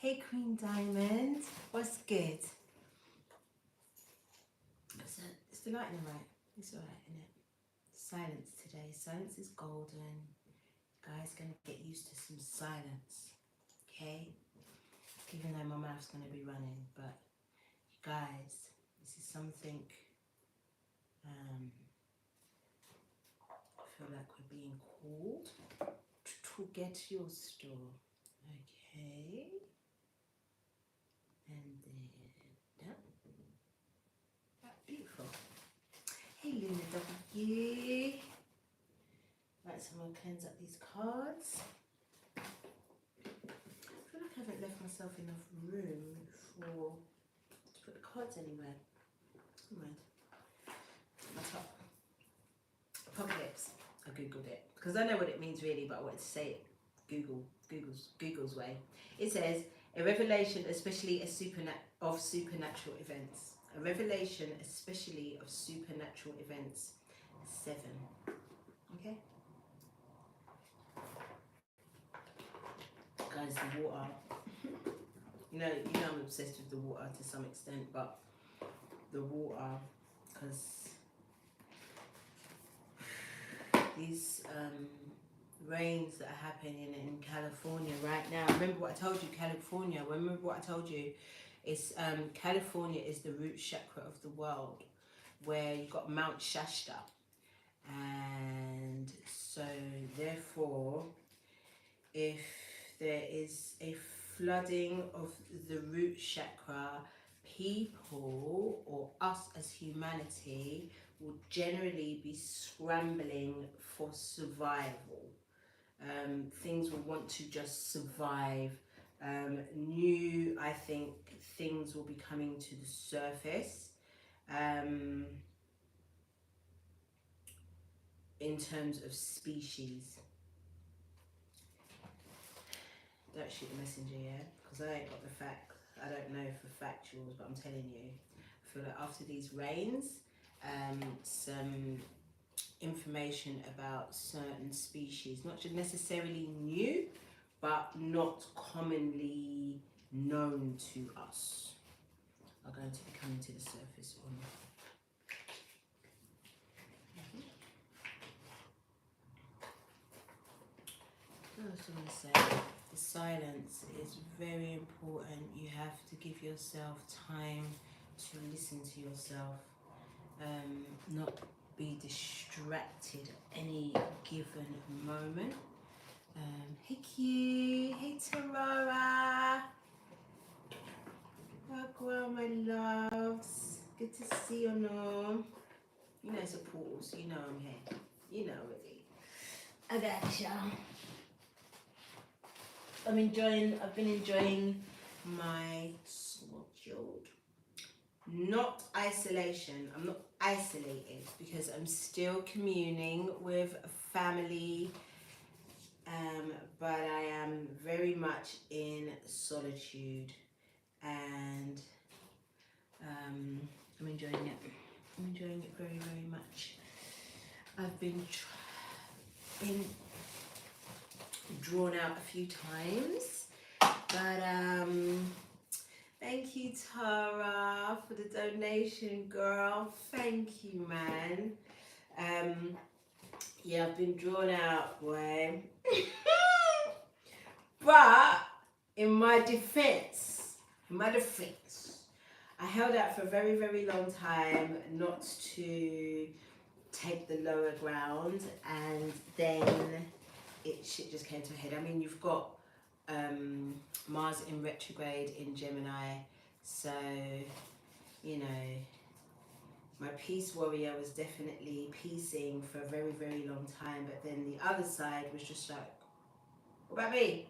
Hey Queen Diamond, what's good? Is the lighting alright? It's alright, isn't it? Silence today. Silence is golden. Guys, gonna get used to some silence. Okay? Even though my mouth's gonna be running, but you guys, this is something I feel like we're being called to get your store. Okay. And then that beautiful. Hey Luna W. Right, so I'm gonna cleanse up these cards. I feel like I haven't left myself enough room to put the cards anywhere. Right. My top. Apocalypse. I googled it because I know what it means really, but I wanted to say it Google's way. It says a revelation, especially of supernatural events. A revelation, especially of supernatural events. 7. Okay. Guys, the water. you know I'm obsessed with the water to some extent, but the water, because these rains that are happening in California right now. Remember what I told you, California. Remember what I told you. It's California is the root chakra of the world, where you've got Mount Shasta, and so therefore, if there is a flooding of the root chakra, people or us as humanity will generally be scrambling for survival. Things will want to just survive. I think things will be coming to the surface in terms of species. Don't shoot the messenger, yeah? Because I ain't got the facts. I don't know for factuals, but I'm telling you, I feel like after these rains, some information about certain species, not just necessarily new, but not commonly known to us, are going to be coming to the surface or not. What else do I want to say? The silence is very important. You have to give yourself time to listen to yourself, not be distracted at any given moment. Hey Q, hey Tarara, welcome my loves, good to see you all. You know it's a portal, so you know I'm here, you know already. I gotcha. I've been enjoying my solitude. Not isolation. I'm not isolated because I'm still communing with family, but I am very much in solitude, and I'm enjoying it. I'm enjoying it very, very much. I've been drawn out a few times, but thank you Tara for the donation, girl. Thank you, man. Yeah, I've been drawn out, boy. But in my defense, I held out for a very, very long time not to take the lower ground, and then shit just came to a head. I mean, you've got Mars in retrograde in Gemini, so you know, my peace warrior was definitely piecing for a very, very long time, but then the other side was just like, what about me?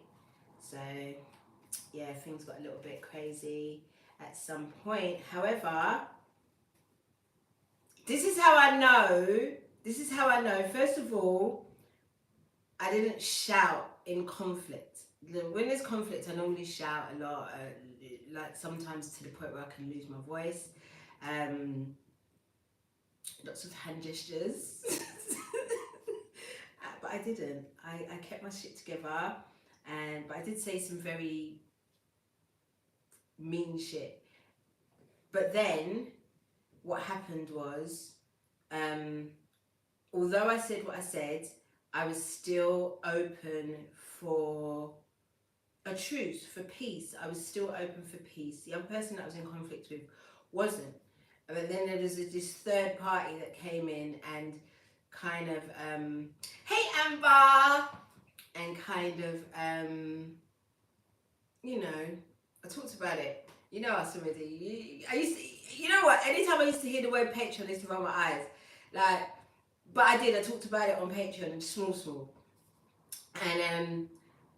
So yeah, things got a little bit crazy at some point. However, this is how I know. First of all, I didn't shout in conflict. When there's conflict, I normally shout a lot, like sometimes to the point where I can lose my voice. Lots of hand gestures. But I didn't. I kept my shit together, but I did say some very mean shit. But then what happened was, although I said what I said, I was still open for a truce, for peace. I was still open for peace. The other person that I was in conflict with wasn't. But then there was this third party that came in and kind of, hey Amber, and kind of, you know, I talked about it. You know us already. I used to, you know what? Anytime I used to hear the word Patreon, I used to roll my eyes. Like, but I did. I talked about it on Patreon, small,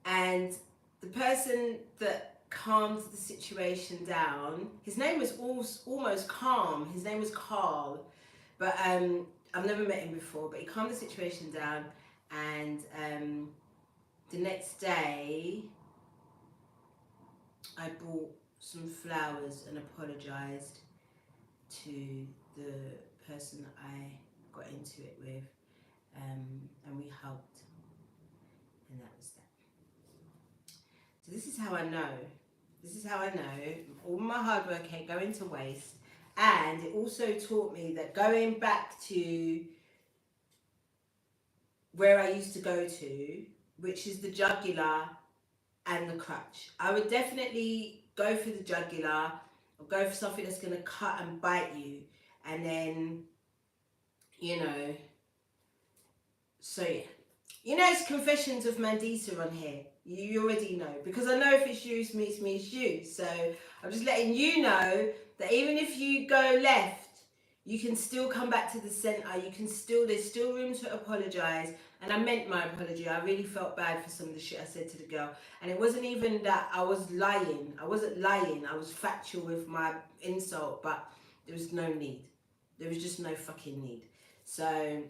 and the person that calmed the situation down. His name was almost calm. His name was Carl, but I've never met him before. But he calmed the situation down, and the next day, I bought some flowers and apologised to the person that I got into it with, and we hugged, and that was that. So this is how I know. This is how I know all my hard work ain't going to waste. And it also taught me that going back to where I used to go to, which is the jugular and the crutch. I would definitely go for the jugular or go for something that's going to cut and bite you. And then, you know, so yeah. You know, it's Confessions of Mandisa on here. You already know. Because I know if it's you, it's me, it's you. So I'm just letting you know that even if you go left, you can still come back to the centre. You can still, there's still room to apologise. And I meant my apology. I really felt bad for some of the shit I said to the girl. And it wasn't even that I was lying. I wasn't lying. I was factual with my insult. But there was no need. There was just no fucking need. So,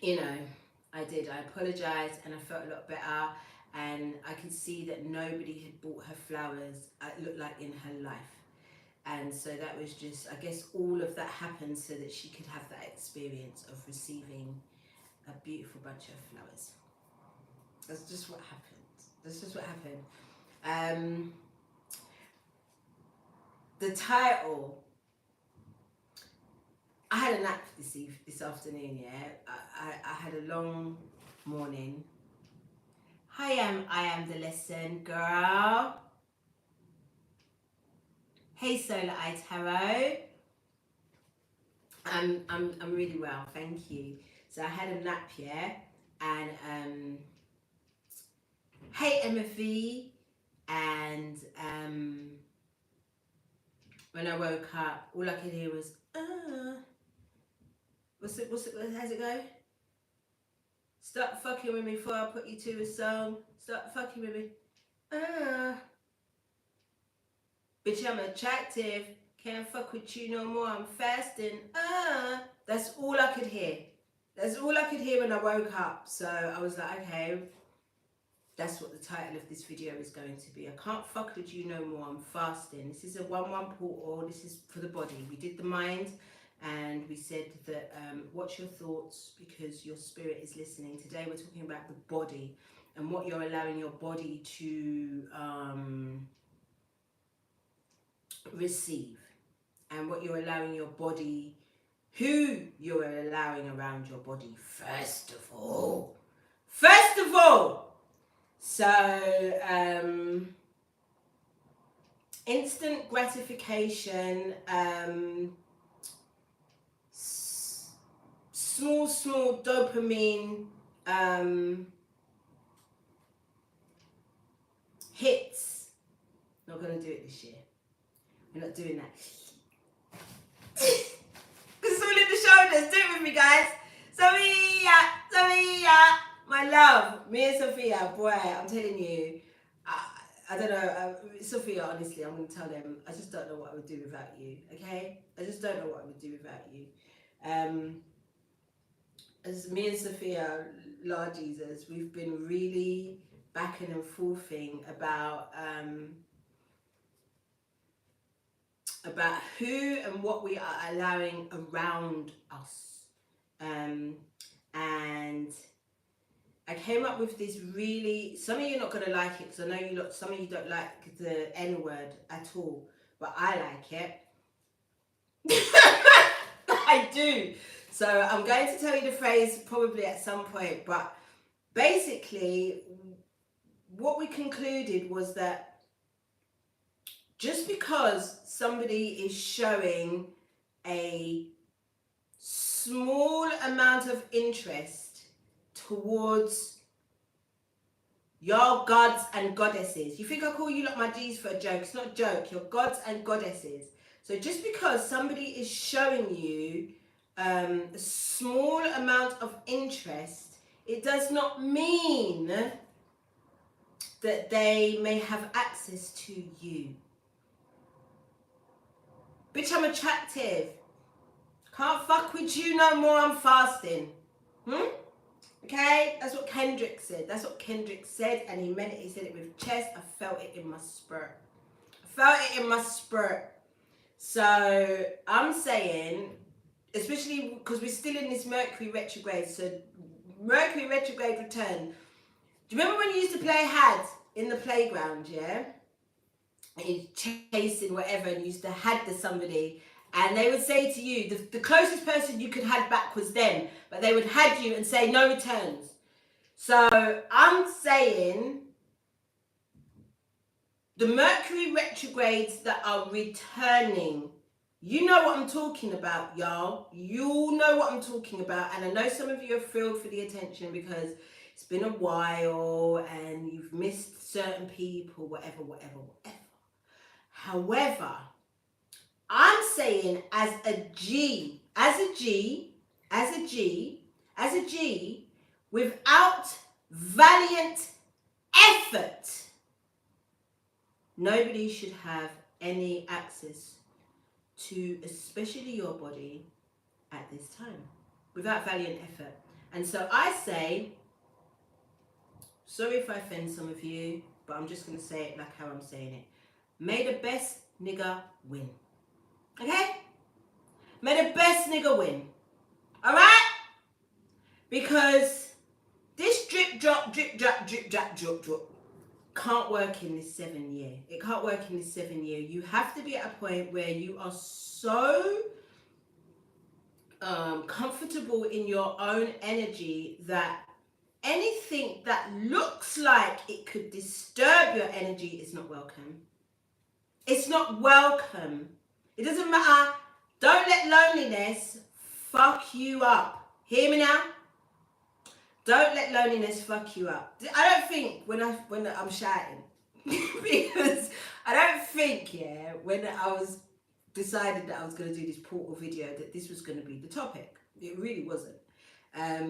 you know, I did. I apologised and I felt a lot better. And I could see that nobody had bought her flowers, it looked like, in her life. And so that was just, I guess all of that happened so that she could have that experience of receiving a beautiful bunch of flowers. That's just what happened. That's just what happened. The title, I had a nap this afternoon, yeah. I had a long morning. I am the lesson girl. Hey Solar Eye Tarot. I'm really well, thank you. So I had a nap, yeah, and hey Emma V, and when I woke up, all I could hear was how's it go? Stop fucking with me before I put you to a song. Stop fucking with me. Bitch, I'm attractive. Can't fuck with you no more. I'm fasting. That's all I could hear. That's all I could hear when I woke up. So I was like, okay, that's what the title of this video is going to be. I can't fuck with you no more. I'm fasting. This is a 1-1 portal. This is for the body. We did the mind. And we said that watch your thoughts because your spirit is listening. Today we're talking about the body and what you're allowing your body to receive, and what you're allowing your body, who you're allowing around your body first of all. So instant gratification, small dopamine hits. Not gonna do it this year. We're not doing that. Because it's all in the shoulders. Do it with me, guys. Sophia, my love. Me and Sophia, boy, I'm telling you. I don't know. Sophia, honestly, I'm going to tell them, I just don't know what I would do without you, okay? I just don't know what I would do without you. As me and Sophia, Lord Jesus, we've been really backing and forthing about who and what we are allowing around us. And I came up with this really, some of you are not going to like it because I know you lot, some of you don't like the N word at all, but I like it. I do. So I'm going to tell you the phrase probably at some point, but basically what we concluded was that just because somebody is showing a small amount of interest towards your gods and goddesses. You think I call you like my G's for a joke? It's not a joke. You're gods and goddesses. So just because somebody is showing you a small amount of interest, it does not mean that they may have access to you. Bitch, I'm attractive. Can't fuck with you no more, I'm fasting. Okay, that's what Kendrick said. That's what Kendrick said, and he meant it. He said it with chest. I felt it in my spirit. So I'm saying, especially because we're still in this Mercury retrograde. So Mercury retrograde return. Do you remember when you used to play had in the playground? Yeah, and you're chasing whatever, and you used to had to somebody. And they would say to you, the closest person you could had back was them, but they would had you and say no returns. So I'm saying the Mercury retrogrades that are returning, you know what I'm talking about, y'all. You know what I'm talking about. And I know some of you are thrilled for the attention because it's been a while and you've missed certain people, whatever. However, I'm saying as a G, without valiant effort, nobody should have any access to, especially your body, at this time, without valiant effort. And so I say, sorry if I offend some of you, but I'm just going to say it like how I'm saying it. May the best nigga win. Okay? May the best nigga win. Alright? Because this drip drop can't work in this 7 year. It can't work in this 7 year. You have to be at a point where you are so comfortable in your own energy that anything that looks like it could disturb your energy is not welcome. It's not welcome. It doesn't matter. Don't let loneliness fuck you up. Hear me now? Don't let loneliness fuck you up. I don't think when I'm shouting because I don't think, yeah, when I was decided that I was going to do this portal video that this was going to be the topic. It really wasn't. I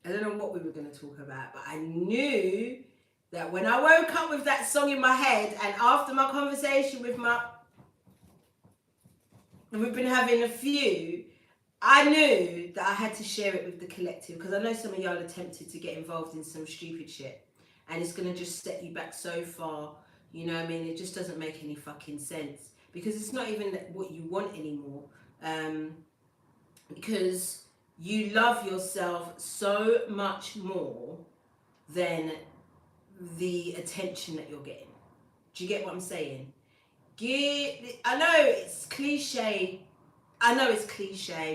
don't know what we were going to talk about, but I knew that when I woke up with that song in my head and after my conversation with we've been having a few, I knew that I had to share it with the collective because I know some of y'all are tempted to get involved in some stupid shit and it's going to just set you back so far, you know what I mean? It just doesn't make any fucking sense because it's not even what you want anymore, because you love yourself so much more than the attention that you're getting. Do you get what I'm saying? I know it's cliche.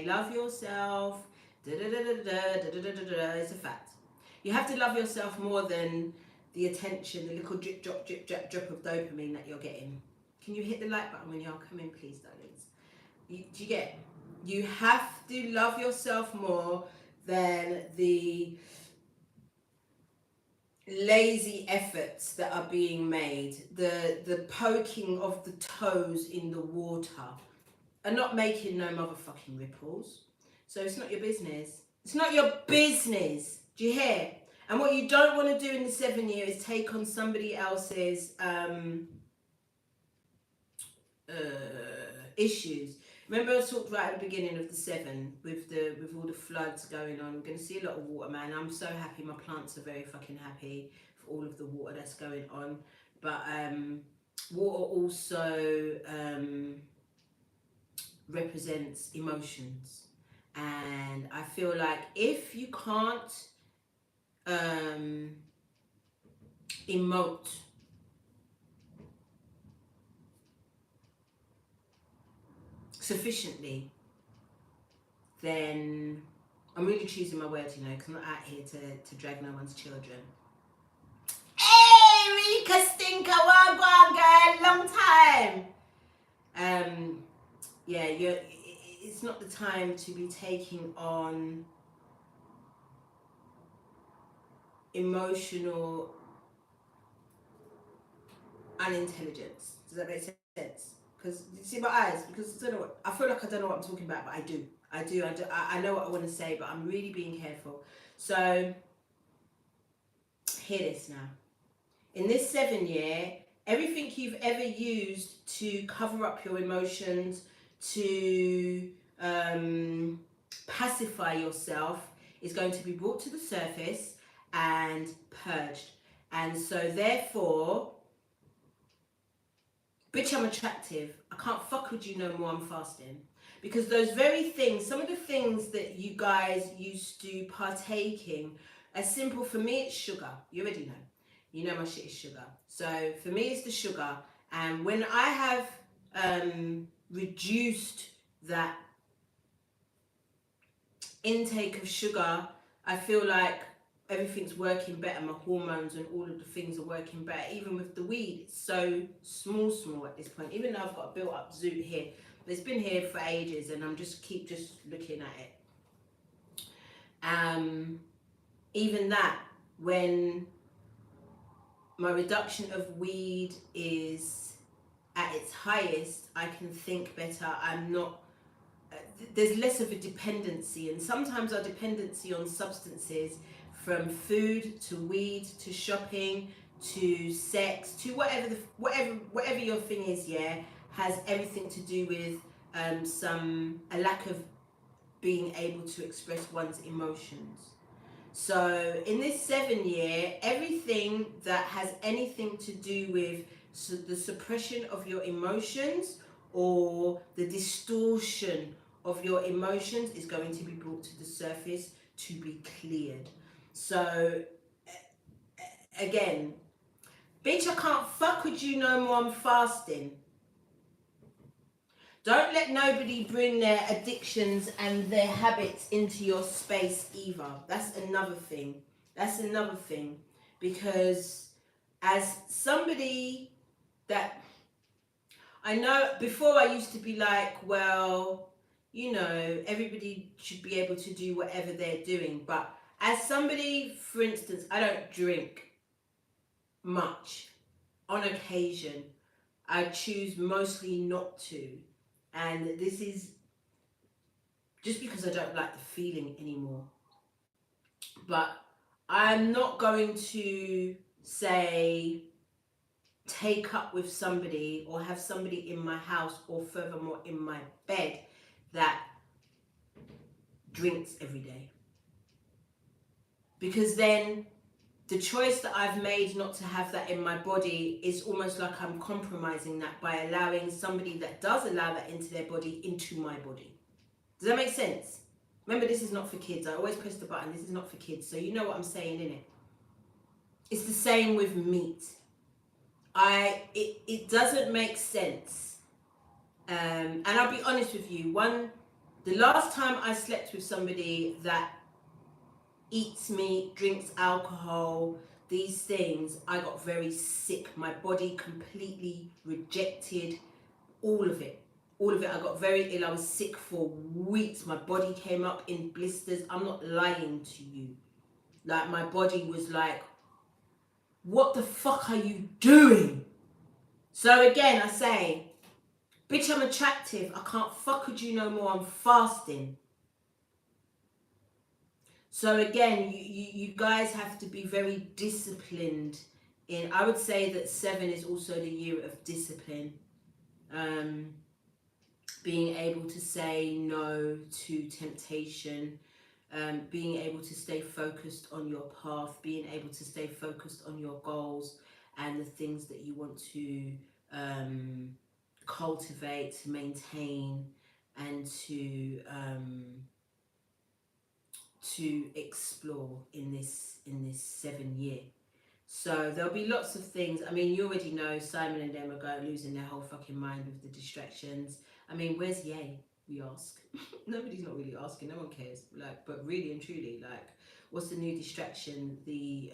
Love yourself. It's a fact. You have to love yourself more than the attention, the little drip drop of dopamine that you're getting. Can you hit the like button when y'all come in, please, darlings? Do you get? You have to love yourself more than the lazy efforts that are being made, the poking of the toes in the water are not making no motherfucking ripples. So it's not your business. It's not your business. Do you hear? And what you don't want to do in the 7 year is take on somebody else's issues. Remember I talked right at the beginning of the 7 with all the floods going on. We're going to see a lot of water, man. I'm so happy. My plants are very fucking happy for all of the water that's going on. But water also represents emotions. And I feel like if you can't emote sufficiently, then I'm really choosing my words, you know, because I'm not out here to drag no one's children. Hey, Rika Stinker, wagwan girl, long time. Yeah, it's not the time to be taking on emotional unintelligence. Does that make sense? Because you see my eyes, because I feel like I don't know what I'm talking about, but I do. I know what I want to say, but I'm really being careful. So hear this now. In this 7 year, everything you've ever used to cover up your emotions, to pacify yourself, is going to be brought to the surface and purged. And so therefore, bitch, I'm attractive. I can't fuck with you no more, I'm fasting. Because those very things, some of the things that you guys used to partake in, as simple, for me it's sugar. You already know. You know my shit is sugar. So for me it's the sugar. And when I have reduced that intake of sugar, I feel like everything's working better. My hormones and all of the things are working better. Even with the weed, it's so small at this point. Even though I've got a built up zoot here, but it's been here for ages, and I'm just looking at it. Even that, when my reduction of weed is at its highest, I can think better. I'm not. There's less of a dependency, and sometimes our dependency on substances, from food to weed to shopping to sex to whatever your thing is, yeah, has everything to do with a lack of being able to express one's emotions. So in this 7 year, everything that has anything to do with the suppression of your emotions or the distortion of your emotions is going to be brought to the surface to be cleared. So again, bitch, I can't fuck with you no more, I'm fasting. Don't let nobody bring their addictions and their habits into your space either. That's another thing. Because as somebody that I know, before I used to be like, well, you know, everybody should be able to do whatever they're doing. But as somebody, for instance, I don't drink much. On occasion, I choose mostly not to. And this is just because I don't like the feeling anymore. But I'm not going to say take up with somebody or have somebody in my house or furthermore in my bed that drinks every day. Because then the choice that I've made not to have that in my body is almost like I'm compromising that by allowing somebody that does allow that into their body into my body. Does that make sense? Remember, this is not for kids. I always press the button. This is not for kids. So you know what I'm saying, innit? It's the same with meat. It doesn't make sense. And I'll be honest with you. The last time I slept with somebody that eats meat, drinks alcohol, these things, I got very sick. My body completely rejected all of it. I got very ill. I was sick for weeks. My body came up in blisters. I'm not lying to you. Like, my body was like, what the fuck are you doing? So again, I say, bitch, I'm attractive. I can't fuck with you no more. I'm fasting. So again, you guys have to be very disciplined in, I would say that 7 is also the year of discipline. Being able to say no to temptation, being able to stay focused on your path, being able to stay focused on your goals and the things that you want to cultivate, to maintain, and to explore in this 7 year. So there'll be lots of things. I mean, you already know Simon and them are losing their whole fucking mind with the distractions. I mean, where's Ye? We ask. Nobody's not really asking. No one cares. Like, but really and truly, like, what's the new distraction? The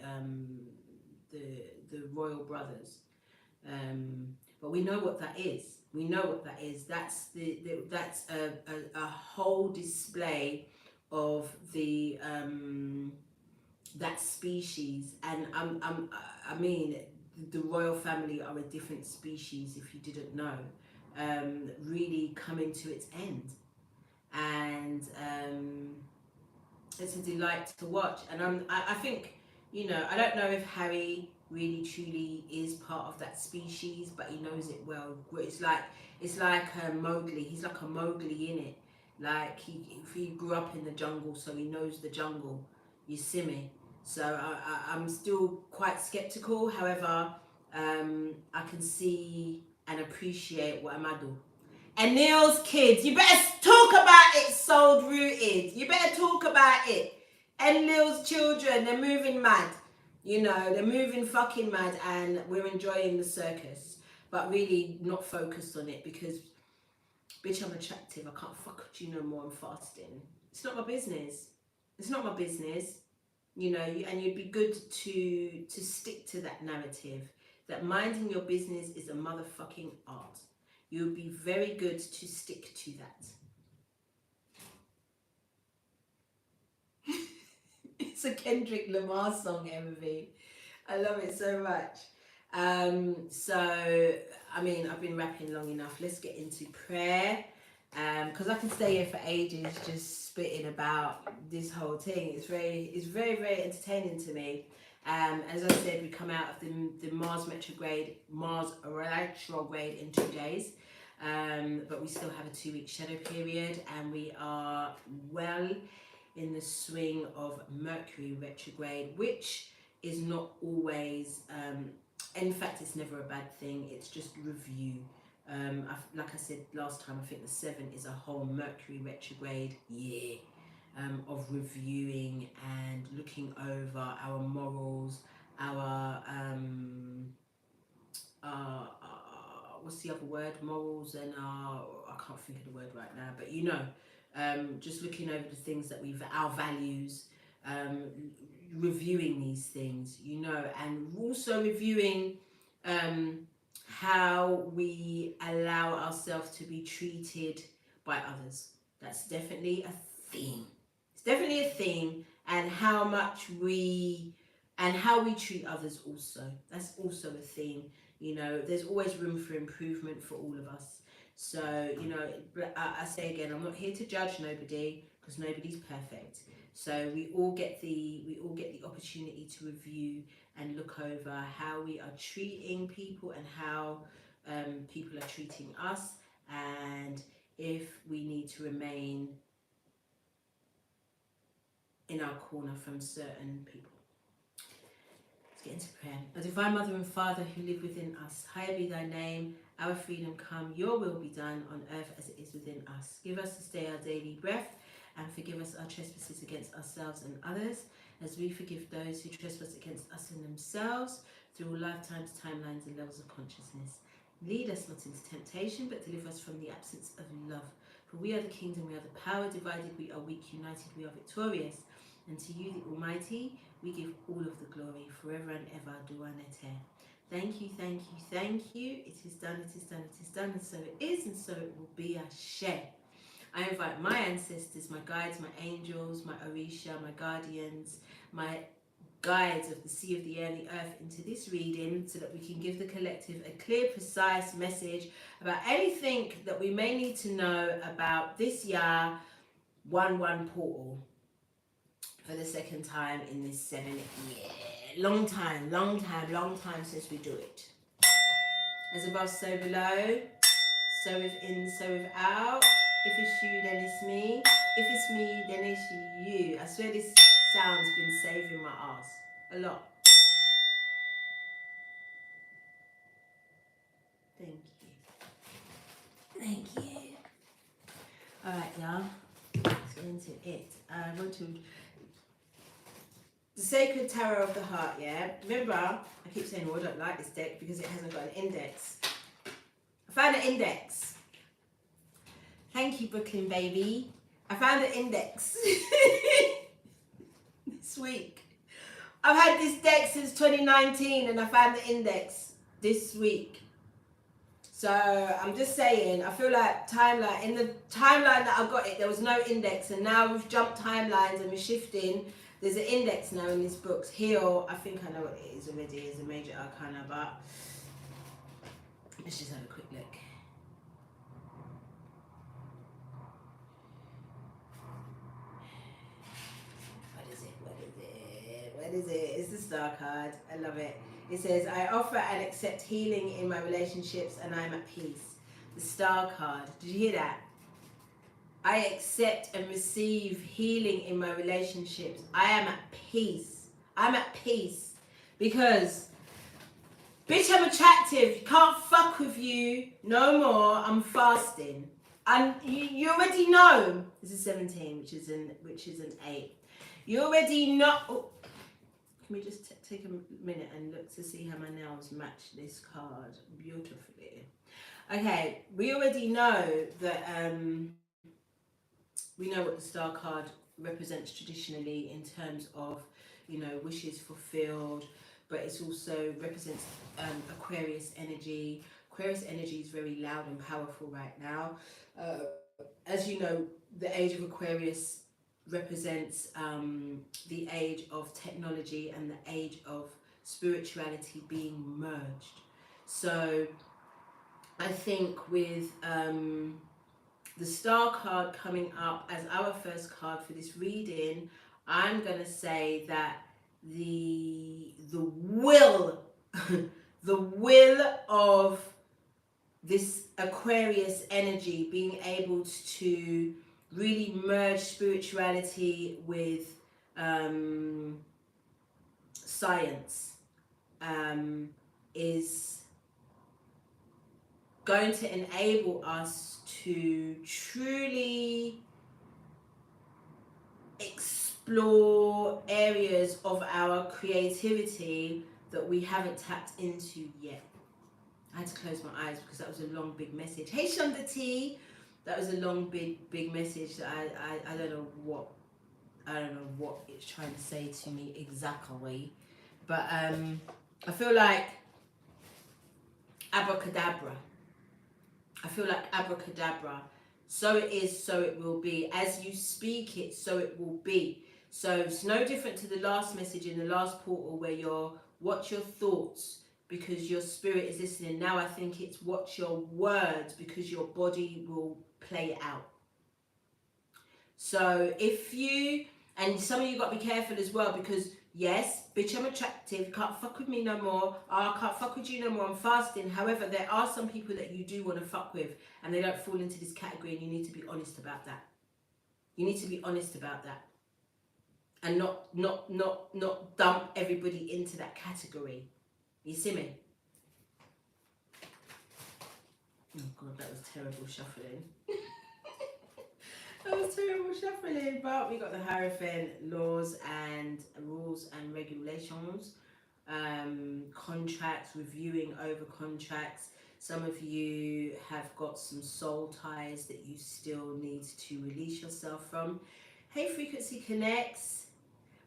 royal brothers. But we know what that is. We know what that is. That's that's a whole display of the that species. And I mean, the royal family are a different species. If you didn't know, really coming to its end, and it's a delight to watch. And I think, you know, I don't know if Harry really truly is part of that species, but he knows it well. It's like Mowgli. He's like a Mowgli in it. Like he grew up in the jungle, so he knows the jungle. You see me? So I'm still quite skeptical. However, I can see and appreciate what Amadou. And Neil's kids, you better talk about it, soul rooted. You better talk about it. And Neil's children, they're moving mad. You know, they're moving fucking mad, and we're enjoying the circus, but really not focused on it because, bitch, I'm attractive. I can't fuck with you no more. I'm fasting. It's not my business. It's not my business. You know, and you'd be good to stick to that narrative that minding your business is a motherfucking art. You would be very good to stick to that. It's a Kendrick Lamar song, Emily. I love it so much. So, I mean, I've been rapping long enough. Let's get into prayer. Because I can stay here for ages just spitting about this whole thing. It's very, very entertaining to me. As I said, we come out of the Mars retrograde in 2 days. But we still have a 2-week shadow period, and we are well in the swing of Mercury retrograde, which is not always, in fact, it's never a bad thing. It's just review. Like I said last time, I think the 7 is a whole Mercury retrograde year of reviewing and looking over our morals, our what's the other word? Morals and I can't think of the word right now, but you know, just looking over the things that our values, reviewing these things, you know, and also reviewing how we allow ourselves to be treated by others. That's definitely a theme. It's definitely a theme, and how we treat others also. That's also a theme. You know, there's always room for improvement for all of us. So, you know, I say again, I'm not here to judge nobody because nobody's perfect. So we all get the opportunity to review and look over how we are treating people and how people are treating us, and if we need to remain in our corner from certain people. Let's get into prayer. O Divine Mother and Father who live within us, hallowed be thy name, our freedom come, your will be done on earth as it is within us. Give us this day our daily bread, and forgive us our trespasses against ourselves and others, as we forgive those who trespass against us and themselves, through all lifetimes, timelines, and levels of consciousness. Lead us not into temptation, but deliver us from the absence of love. For we are the kingdom, we are the power, divided we are weak, united we are victorious. And to you, the Almighty, we give all of the glory, forever and ever. Duanete. Thank you, thank you, thank you. It is done, it is done, it is done, and so it is, and so it will be. Ashe. I invite my ancestors, my guides, my angels, my Orisha, my guardians, my guides of the sea, of the air, and the earth into this reading, so that we can give the collective a clear, precise message about anything that we may need to know about this year 1/1 portal for the second time in this 7 year. Long time since we do it. As above, so below. So within, so without. If it's you, then it's me. If it's me, then it's you. I swear this sound's been saving my ass a lot. Thank you. Thank you. Alright, y'all. Let's get into it. I want to The Sacred Tarot of the Heart, yeah? Remember, I keep saying, oh, I don't like this deck because it hasn't got an index. I found an index. Thank you, Brooklyn baby. I found an index this week. I've had this deck since 2019 and I found the index this week. So I'm just saying, I feel like in the timeline that I got it, there was no index, and now we've jumped timelines and we're shifting. There's an index now in this book. Heal, I think I know what it is already, it's a major arcana, but let's just have a quick look. What is it? It's the Star card. I love it. It says, I offer and accept healing in my relationships and I'm at peace. The Star card. Did you hear that? I accept and receive healing in my relationships. I am at peace. I'm at peace. Because, bitch, I'm attractive. Can't fuck with you no more. I'm fasting. And you already know. This is 17, which is an 8. You already know. Oh, can we just take a minute and look to see how my nails match this card beautifully? Okay, we already know that we know what the Star card represents traditionally in terms of, you know, wishes fulfilled, but it's also represents Aquarius energy. Aquarius energy is very loud and powerful right now. As you know, the age of Aquarius represents the age of technology and the age of spirituality being merged. So I think with the Star card coming up as our first card for this reading, I'm going to say that the will the will of this Aquarius energy being able to really merge spirituality with science is going to enable us to truly explore areas of our creativity that we haven't tapped into yet. I had to close my eyes because that was a long, big message. Hey, Shonda T. That was a long, big message that I don't know what it's trying to say to me exactly. But I feel like abracadabra. I feel like abracadabra. So it is, so it will be. As you speak it, so it will be. So it's no different to the last message in the last portal where watch your thoughts because your spirit is listening. Now I think it's watch your words because your body will play it out. So if you, and some of you got to be careful as well because yes, bitch, I'm attractive, can't fuck with me no more, I can't fuck with you no more, I'm fasting. However, there are some people that you do want to fuck with and they don't fall into this category, and you need to be honest about that. You need to be honest about that. And not dump everybody into that category. You see me? Oh God, that was terrible shuffling. That was terrible shuffling, but we got the Hierophant, laws and rules and regulations, contracts, reviewing over contracts. Some of you have got some soul ties that you still need to release yourself from. Hey, Frequency Connects.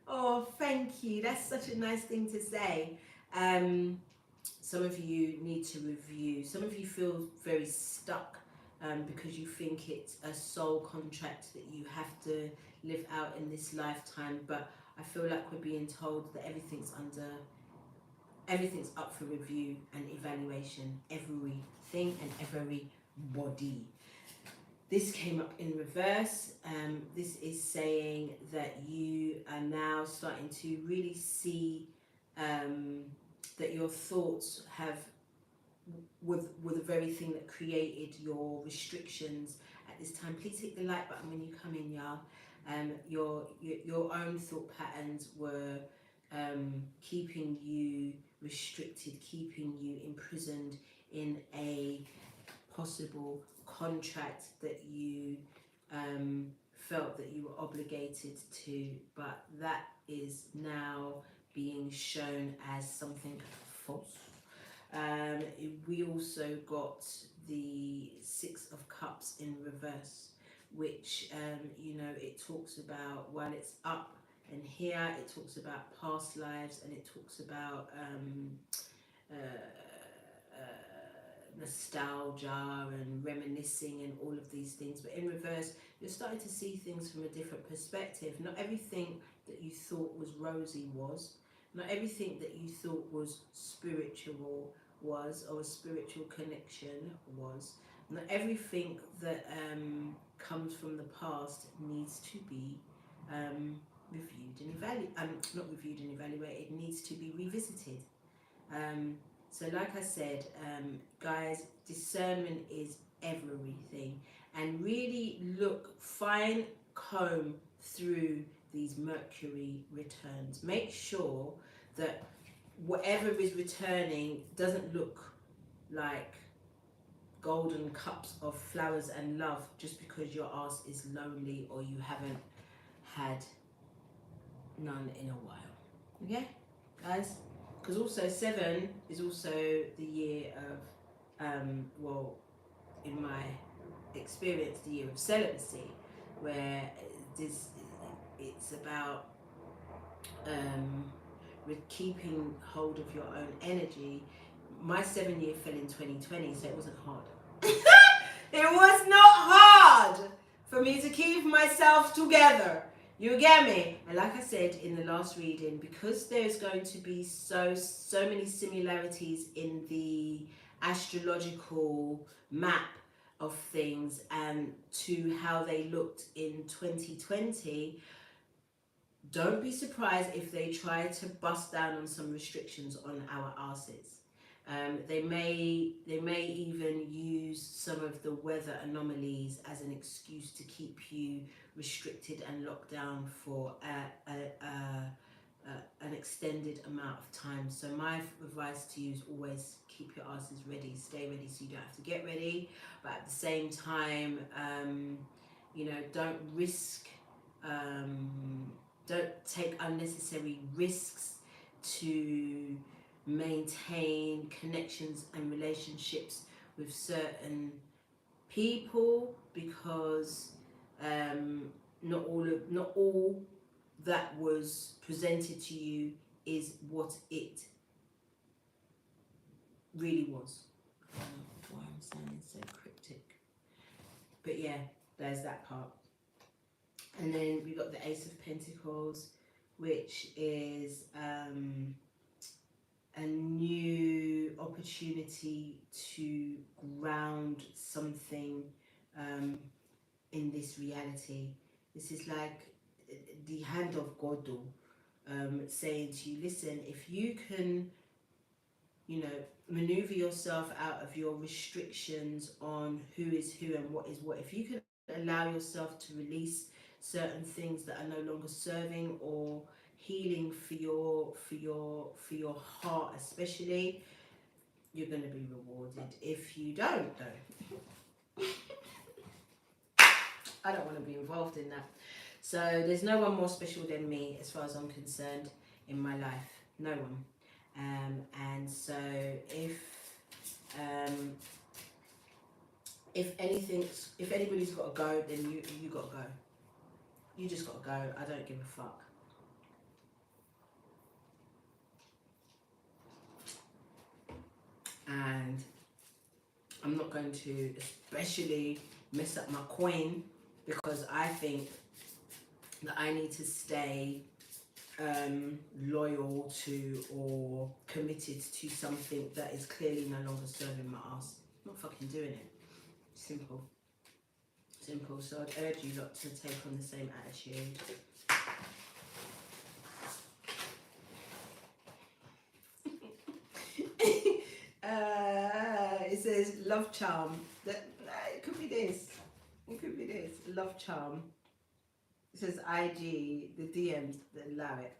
Oh, thank you. That's such a nice thing to say. Some of you need to review. Some of you feel very stuck because you think it's a soul contract that you have to live out in this lifetime. But I feel like we're being told that everything's up for review and evaluation. Everything and everybody. This came up in reverse. This is saying that you are now starting to really see that your thoughts have were the very thing that created your restrictions at this time. Please hit the like button when you come in, y'all. Your own thought patterns were keeping you restricted, keeping you imprisoned in a possible contract that you felt that you were obligated to, but that is now being shown as something false. We also got the Six of Cups in reverse, which it talks about, while it's up and here, it talks about past lives, and it talks about uh, nostalgia and reminiscing and all of these things. But in reverse, you're starting to see things from a different perspective. Not everything that you thought was rosy was. Not everything that you thought was spiritual was, or a spiritual connection was. Not everything that comes from the past needs to be reviewed and not reviewed and evaluated. It needs to be revisited. So like I said, guys, discernment is everything, and really fine comb through these Mercury returns. Make sure that whatever is returning doesn't look like golden cups of flowers and love just because your ass is lonely or you haven't had none in a while. Okay, guys? Because also 7 is also the year of, in my experience, the year of celibacy, where it's about with keeping hold of your own energy. My 7 year fell in 2020, so it wasn't hard. It was not hard for me to keep myself together. You get me? And like I said in the last reading, because there's going to be so many similarities in the astrological map of things and to how they looked in 2020, don't be surprised if they try to bust down on some restrictions on our asses. They may even use some of the weather anomalies as an excuse to keep you restricted and locked down for an extended amount of time. So my advice to you is always keep your asses ready, stay ready so you don't have to get ready, but at the same time, don't risk, don't take unnecessary risks to maintain connections and relationships with certain people, because not all that was presented to you is what it really was. I don't know why I'm sounding so cryptic, but yeah, there's that part. And then we got the Ace of Pentacles, which is a new opportunity to ground something in this reality. This is like the hand of God, saying to you, listen, if you can, maneuver yourself out of your restrictions on who is who and what is what, if you can allow yourself to release certain things that are no longer serving or healing for your heart especially, you're going to be rewarded. If you don't, though, I don't want to be involved in that. So there's no one more special than me as far as I'm concerned in my life. No one. And so if anybody's got to go, then you got to go. You just got to go. I don't give a fuck. And I'm not going to especially mess up my coin, because I think that I need to stay loyal to or committed to something that is clearly no longer serving my ass. I'm not fucking doing it. Simple. So I'd urge you lot to take on the same attitude. It says love charm. It could be this. Love charm. It says IG, the DMs that allow it.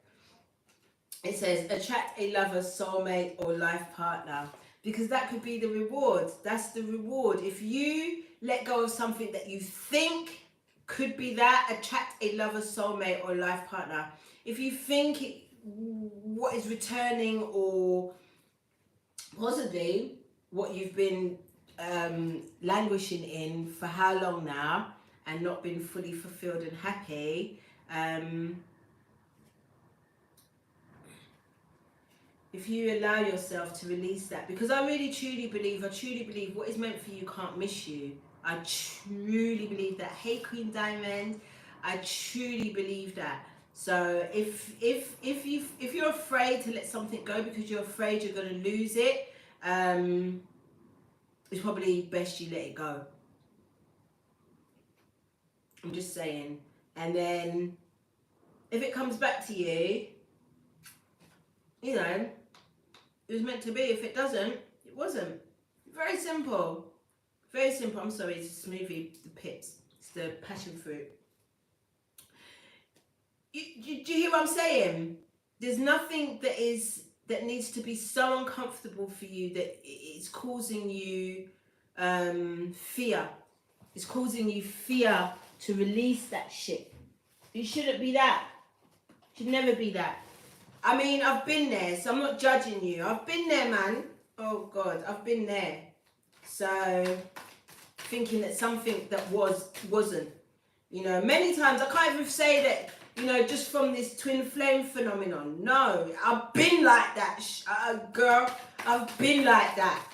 It says attract a lover, soulmate, or life partner, because that could be the reward. That's the reward. If you let go of something that you think Could be that. Attract a lover, soulmate, or life partner. If you think what is returning, or possibly what you've been languishing in for how long now and not been fully fulfilled and happy, if you allow yourself to release that, because I truly believe what is meant for you can't miss you. I truly believe that. Hey Queen Diamond, I truly believe that. So if you're afraid to let something go because you're afraid you're going to lose it, it's probably best you let it go. I'm just saying. And then if it comes back to you, you know, it was meant to be. If it doesn't, it wasn't. Very simple. Very simple. I'm sorry, it's a smoothie, the pips. It's the passion fruit. Do you hear what I'm saying? There's nothing that needs to be so uncomfortable for you that it's causing you fear. It's causing you fear to release that shit. It shouldn't be that. It should never be that. I mean, I've been there, so I'm not judging you. I've been there, man. Oh God, I've been there. So thinking that something that wasn't. You know, many times I can't even say that, you know, just from this twin flame phenomenon. No, I've been like that, girl. I've been like that.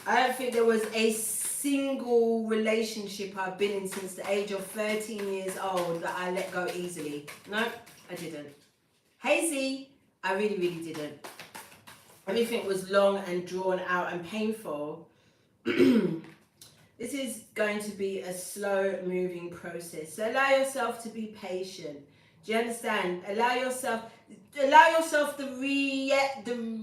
I don't think there was a single relationship I've been in since the age of 13 years old that I let go easily. No, I didn't. Hazy, I really didn't. Everything was long and drawn out and painful. This is going to be a slow moving process. So allow yourself to be patient. Do you understand? Allow yourself the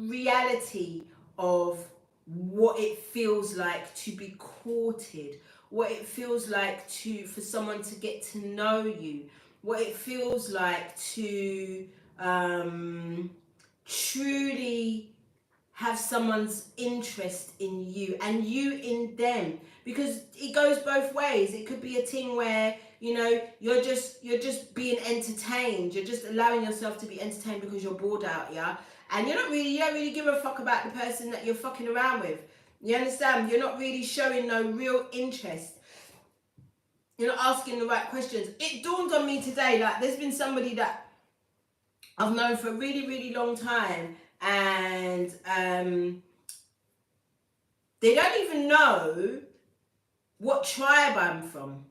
reality of what it feels like to be courted, what it feels like for someone to get to know you, what it feels like to truly have someone's interest in you and you in them, because it goes both ways. It could be a thing where, you know, you're just being entertained, you're just allowing yourself to be entertained because you're bored out, yeah, and you don't really give a fuck about the person that you're fucking around with. You understand? You're not really showing no real interest. You're not asking the right questions. It dawned on me today, like, there's been somebody that I've known for a really long time, and they don't even know what tribe I'm from.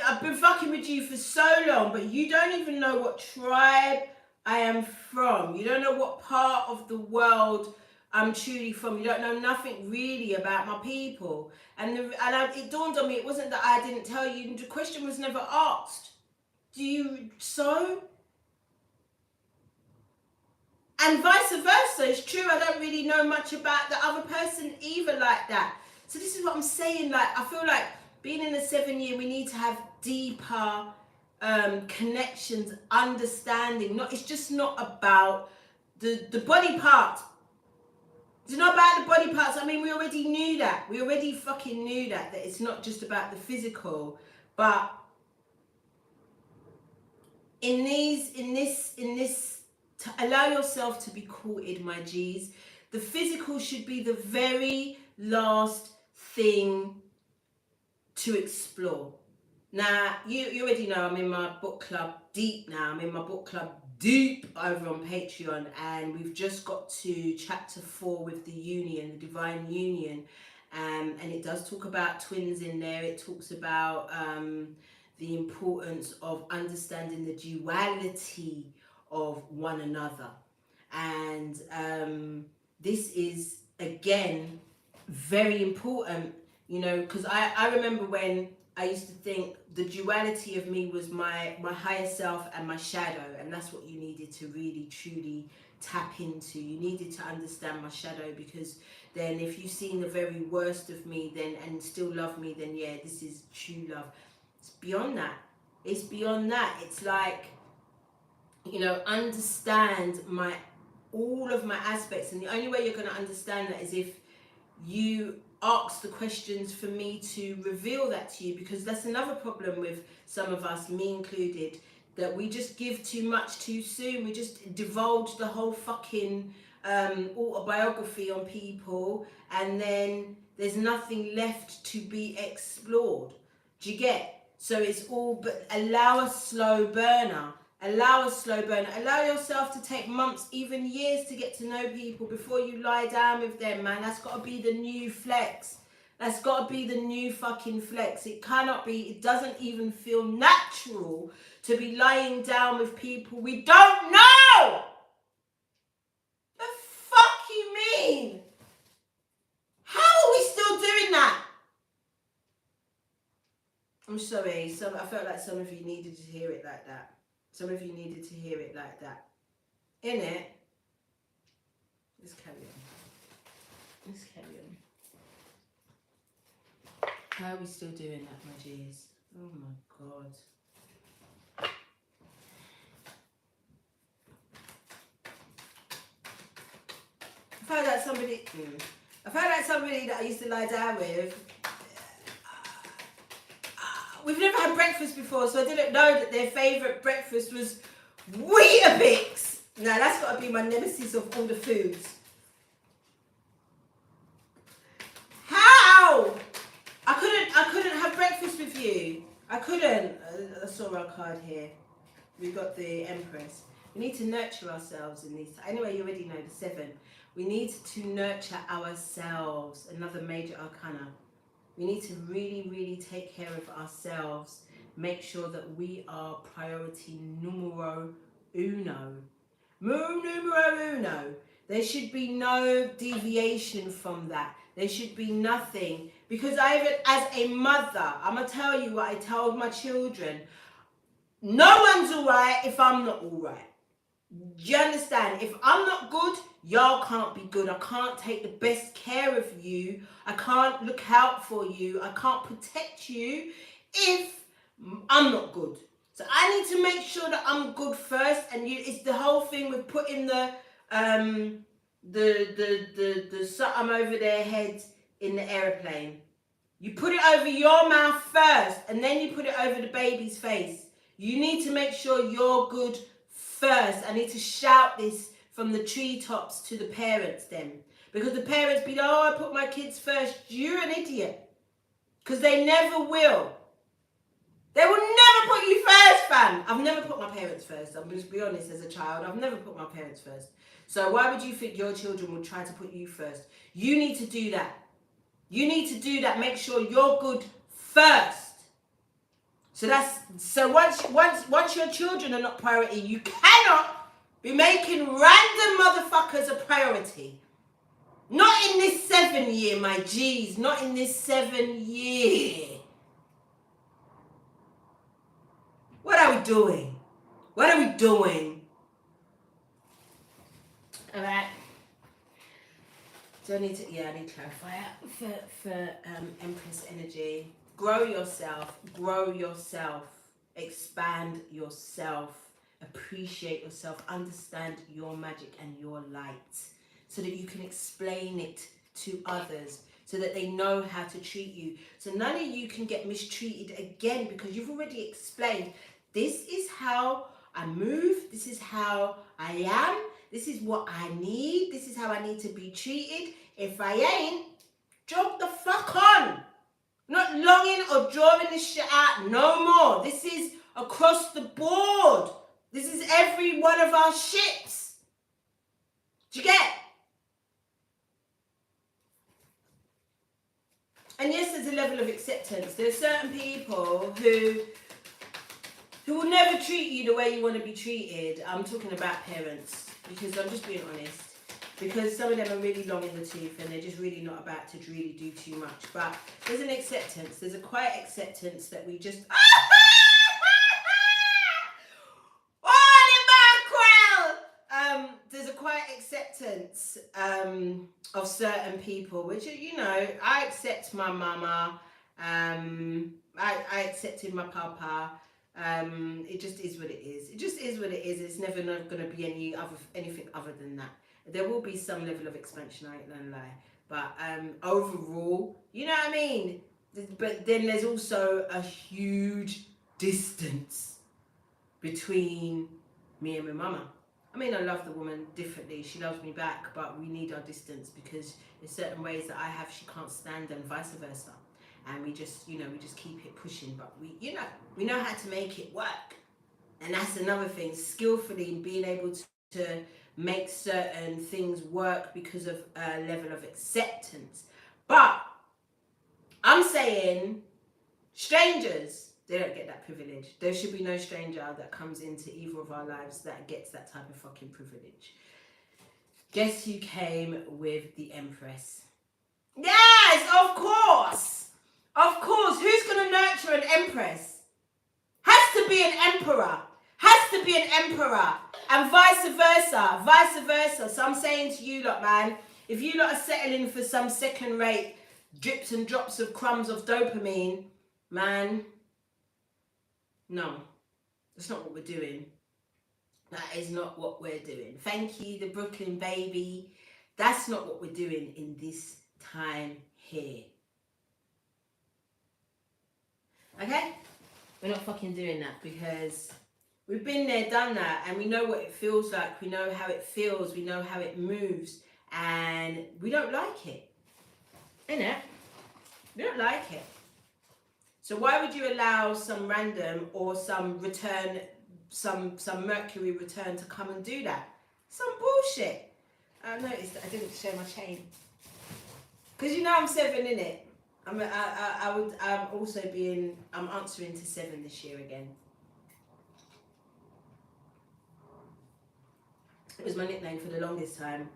I've been fucking with you for so long, but you don't even know what tribe I am from. You don't know what part of the world I'm truly from. You don't know nothing really about my people. And it dawned on me, it wasn't that I didn't tell you. The question was never asked. Do you so? And vice versa. It's true, I don't really know much about the other person either like that. So this is what I'm saying. Like, I feel like being in the 7 year, we need to have deeper connections, understanding. It's just not about the body part. It's not about the body parts. I mean, we already knew that. We already fucking knew that it's not just about the physical. But in this, to allow yourself to be courted, my G's. The physical should be the very last thing to explore. Now, you already know I'm in my book club deep now. I'm in my book club deep over on Patreon, and we've just got to chapter 4 with the union, the divine union. And it does talk about twins in there. It talks about the importance of understanding the duality of one another. And this is, again, very important, you know, because I remember when I used to think the duality of me was my higher self and my shadow, and that's what you needed to really truly tap into. You needed to understand my shadow, because then if you've seen the very worst of me then and still love me, then yeah, this is true love. It's beyond that. It's beyond that. It's like, you know, understand all of my aspects, and the only way you're going to understand that is if you ask the questions for me to reveal that to you, because that's another problem with some of us, me included, that we just give too much too soon. We just divulge the whole fucking autobiography on people, and then there's nothing left to be explored. Do you get? So it's all, but allow a slow burner. Allow a slow burner. Allow yourself to take months, even years, to get to know people before you lie down with them, man. That's got to be the new flex. That's got to be the new fucking flex. It cannot be, it doesn't even feel natural to be lying down with people we don't know. The fuck you mean? How are we still doing that? I'm sorry, I felt like some of you needed to hear it like that. Some of you needed to hear it like that. Innit? Let's carry on. Let's carry on. How are we still doing that, my G's? Oh my God. I found out somebody that I used to lie down with. We've never had breakfast before, so I didn't know that their favourite breakfast was Weetabix. Now that's got to be my nemesis of all the foods. How? I couldn't have breakfast with you. I couldn't. I saw our card here. We got the Empress. We need to nurture ourselves in these. Anyway, you already know the 7. We need to nurture ourselves. Another major arcana. We need to really, really take care of ourselves. Make sure that we are priority numero uno. Numero uno. There should be no deviation from that. There should be nothing. Because as a mother, I'm going to tell you what I told my children. No one's all right if I'm not all right. Do you understand? If I'm not good, y'all can't be good. I can't take the best care of you. I can't look out for you. I can't protect you if I'm not good. So I need to make sure that I'm good first. And it's the whole thing with putting the something over their head in the airplane. You put it over your mouth first, and then you put it over the baby's face. You need to make sure you're good first. I need to shout this from the treetops to the parents then. Because the parents be like, oh, I put my kids first. You're an idiot. Because they never will. They will never put you first, fam. I've never put my parents first. I'm just be honest, as a child, I've never put my parents first. So why would you think your children would try to put you first? You need to do that. You need to do that. Make sure you're good first. So once your children are not priority, you cannot be making random motherfuckers a priority. Not in this 7 year, my G's. Not in this 7 year. What are we doing? What are we doing? All right. Do I need to? Yeah, I need to clarify it for Empress energy. Grow yourself, expand yourself, appreciate yourself, understand your magic and your light, so that you can explain it to others, so that they know how to treat you. So none of you can get mistreated again, because you've already explained, this is how I move, this is how I am, this is what I need, this is how I need to be treated. If I ain't, jog the fuck on. Not longing or drawing this shit out no more. This is across the board. This is every one of our ships. Do you get? And yes, there's a level of acceptance. There are certain people who will never treat you the way you want to be treated. I'm talking about parents, because I'm just being honest. Because some of them are really long in the tooth and they're just really not about to really do too much. But there's an acceptance. There's a quiet acceptance that we just... There's a quiet acceptance of certain people, which, you know, I accept my mama. I accepted my papa. It just is what it is. It just is what it is. It's never going to be anything other than that. There will be some level of expansion, I ain't gonna lie, But overall, you know what I mean? But then there's also a huge distance between me and my mama. I mean, I love the woman differently. She loves me back, but we need our distance because there's certain ways that I have she can't stand, and vice versa. And we just, you know, we just keep it pushing. But we know how to make it work. And that's another thing, skillfully being able to make certain things work because of a level of acceptance. But I'm saying strangers, they don't get that privilege. There should be no stranger that comes into either of our lives that gets that type of fucking privilege. Guess who came with the Empress? Yes, of course. Of course. Who's going to nurture an Empress? Has to be an emperor. Has to be an emperor. And vice versa. Vice versa. So I'm saying to you lot, man, if you lot are settling for some second rate drips and drops of crumbs of dopamine, man, no. That's not what we're doing. That is not what we're doing. Thank you, the Brooklyn baby. That's not what we're doing in this time here. Okay? We're not fucking doing that because we've been there, done that, and we know what it feels like. We know how it feels. We know how it moves, and we don't like it. Innit? We don't like it. So why would you allow some random or some return, some Mercury return to come and do that? Some bullshit. I noticed that I didn't show my chain. Because you know I'm 7 in it. I'm answering to 7 this year again. It was my nickname for the longest time.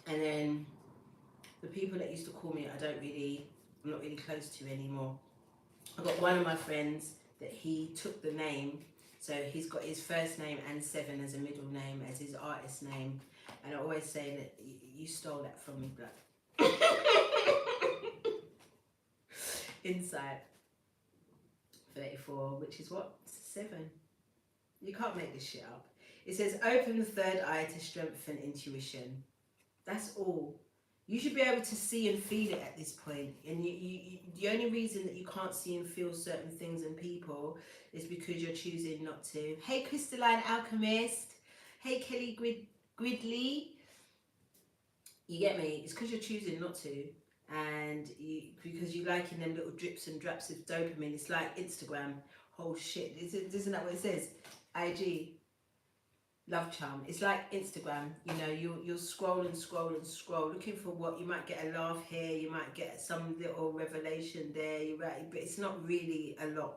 And then the people that used to call me, I'm not really close to anymore. I got one of my friends that he took the name, so he's got his first name and 7 as a middle name, as his artist name. And I always say that you stole that from me, blood. Inside 34, which is what? 7. You can't make this shit up. It says open the third eye to strengthen intuition. That's all. You should be able to see and feel it at this point. And you the only reason that you can't see and feel certain things in people is because you're choosing not to. Hey, Crystalline Alchemist. Hey, Kelly Gridley. You get me? It's because you're choosing not to. And because you liking them little drips and drops of dopamine. It's like Instagram. Oh, shit. Isn't that what it says? IG. Love charm. It's like Instagram, you know, you'll scroll and scroll and scroll looking for what you might get. A laugh here, you might get some little revelation there, but it's not really a lot,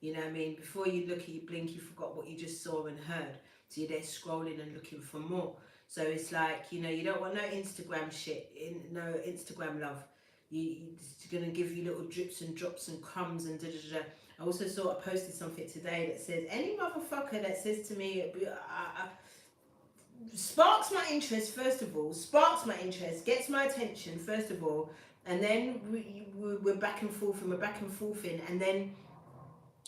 you know what I mean? Before you look at your blink, you forgot what you just saw and heard, so you're there scrolling and looking for more. So it's like, you know, you don't want no Instagram shit, no Instagram love. It's gonna give you little drips and drops and crumbs and da. I also saw I posted something today that says any motherfucker that says to me sparks my interest, first of all, gets my attention first of all, and then we're back and forth and then,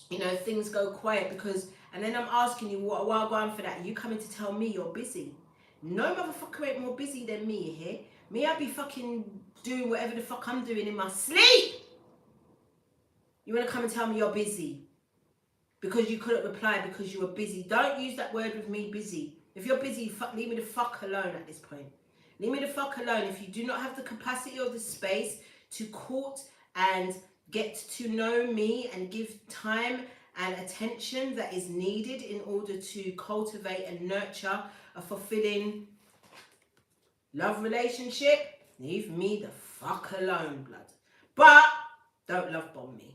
you know, things go quiet because, and then I'm asking you what while going for that, you coming to tell me you're busy. No motherfucker ain't more busy than me here. Me, I be fucking doing whatever the fuck I'm doing in my sleep. You want to come and tell me you're busy because you couldn't reply because you were busy. Don't use that word with me, busy. If you're busy, leave me the fuck alone at this point. Leave me the fuck alone. If you do not have the capacity or the space to court and get to know me and give time and attention that is needed in order to cultivate and nurture a fulfilling love relationship, leave me the fuck alone, blood. But don't love bomb me.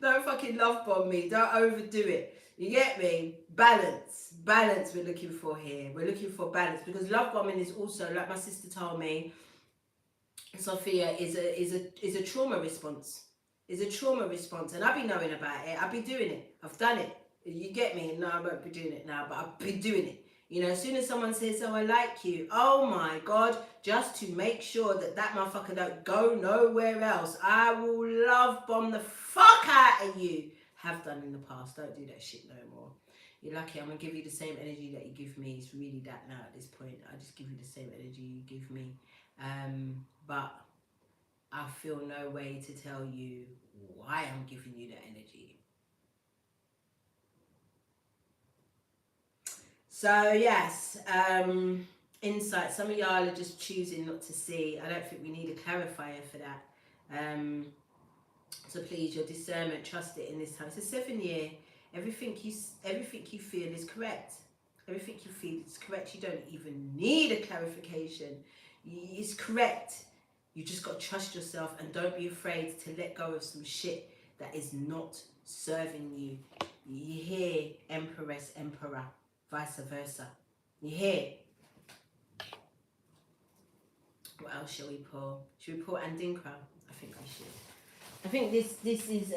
Don't fucking love bomb me. Don't overdo it. You get me? Balance we're looking for here. We're looking for balance because love bombing is also, like my sister told me, Sophia, is a trauma response. Is a trauma response, and I've been knowing about it. I've been doing it. I've done it. You get me? No, I won't be doing it now, but I've been doing it. You know, as soon as someone says, "Oh, I like you," oh my God, just to make sure that motherfucker don't go nowhere else, I will love bomb the fuck out of you. Have done in the past. Don't do that shit no more. you're lucky. I'm going to give you the same energy that you give me. It's really that now at this point. I just give you the same energy you give me. But I feel no way to tell you why I'm giving you that energy. So yes, insight. Some of y'all are just choosing not to see. I don't think we need a clarifier for that. So please, your discernment, trust it in this time. It's a 7 year. Everything you feel is correct. Everything you feel is correct. You don't even need a clarification. It's correct. You just got to trust yourself and don't be afraid to let go of some shit that is not serving you. You hear, Empress, Emperor, vice versa. You hear? What else shall we pull? Should we pull Andinkra? I think we should. I think this is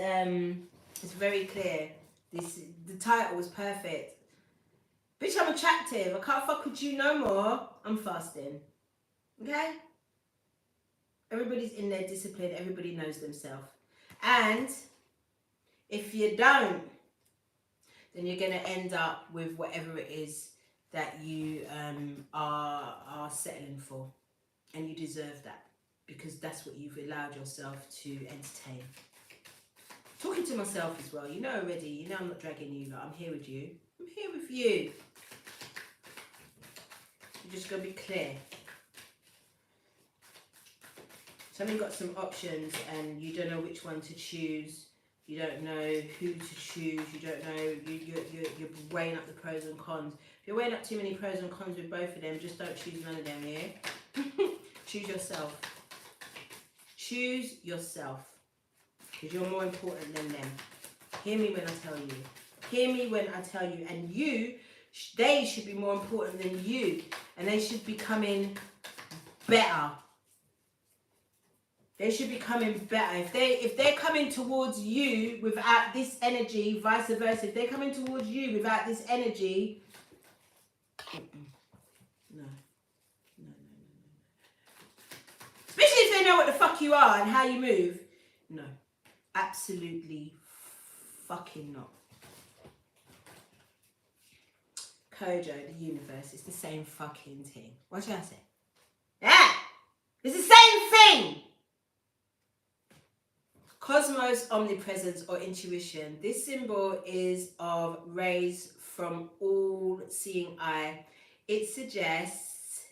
it's very clear. The title was perfect. Bitch, I'm attractive. I can't fuck with you no more. I'm fasting. Okay? Everybody's in their discipline. Everybody knows themselves. And if you don't, then you're going to end up with whatever it is that you are settling for. And you deserve that. Because that's what you've allowed yourself to entertain. Talking to myself as well. You know already. You know I'm not dragging you. Like, I'm here with you. I'm here with you. You're just going to be clear. Some of you got some options and you don't know which one to choose. You don't know who to choose. You don't know. You're weighing up the pros and cons. If you're weighing up too many pros and cons with both of them, just don't choose none of them, yeah? Choose yourself. Choose yourself. Because you're more important than them. Hear me when I tell you. Hear me when I tell you. And they should be more important than you. And they should be coming better. They should be coming better. If they're coming towards you without this energy, vice versa. If they're coming towards you without this energy, no. Especially if they know what the fuck you are and how you move. No. Absolutely fucking not. Kojo, the universe, it's the same fucking thing. What should I say? Yeah! It's the same thing! Cosmos, omnipresence, or intuition. This symbol is of rays from all-seeing eye. It suggests